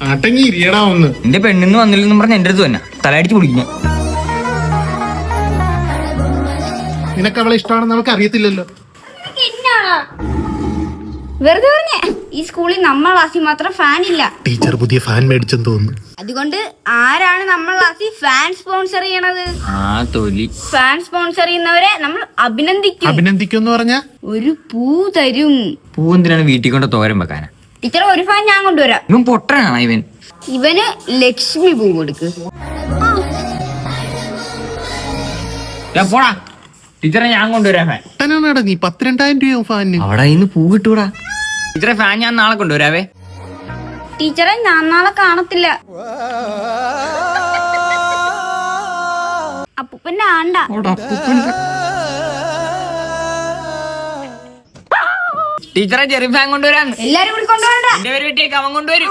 അടങ്ങി ഇരിയടാ ഒന്ന്. എന്റെ പെണ്ണിന്ന് വന്നില്ലെന്നും പറഞ്ഞ എന്റെ അടുത്ത് തന്നെ തലയടിച്ച് കുടിക്കുന്നു. നിനക്ക് അവളെ ഇഷ്ടമാണെന്ന് നമുക്ക് അറിയത്തില്ലല്ലോ. വെറുതെ പറഞ്ഞേ, ഈ സ്കൂളിൽ നമ്മളെ ക്ലാസ്സിൽ മാത്രം ഫാൻ ഇല്ല. ടീച്ചർ പുതിയ ഫാൻ മേടിച്ചെന്ന് തോന്നുന്നു. അതുകൊണ്ട് ആരാണ് നമ്മളെ ക്ലാസ്സിൽ ഫാൻ സ്പോൺസർ ചെയ്യണത്? ഫാൻ സ്പോൺസർ ചെയ്യുന്നവരെ നമ്മൾ അഭിനന്ദിക്കും. അഭിനന്ദിക്കും പറഞ്ഞാ ഒരു പൂ തരും. പൂ എന്തിനാണ് വീട്ടിൽ കൊണ്ട് തോരൻ വെക്കാനാ? ടീച്ചർ ഒരു ഫാൻ ഞാൻ കൊണ്ടുവരാം. ഇവൻ പൊട്ടനാണ് ഇവൻ. ഇവന് ലക്ഷ്മി പൂ കൊടുക്ക്. പോടാ ടീച്ചറെ, ഞാൻ കൊണ്ടുവരാ ഫാൻ. പൊട്ടനാണാടാ നീ. 12,000 രൂപ ഫാനിന്. അവിടെ ഇന്ന് പൂ കിട്ടൂടാ. ടീച്ചറെ ഫാൻ ഞാൻ നാളെ കൊണ്ടുവരാവേ. ടീച്ചറെ ഞാൻ നാളെ കാണത്തില്ല. അപ്പൂപ്പന്റെ ആണ്ട. ടീച്ചറെ ചെറിയ ഫാൻ കൊണ്ടുവരാൻ എല്ലാരും കൂടി കൊണ്ടുപോകണ്ട. എന്റെ പേര് വെട്ടിയേക്ക് അവൻ കൊണ്ടുവരും.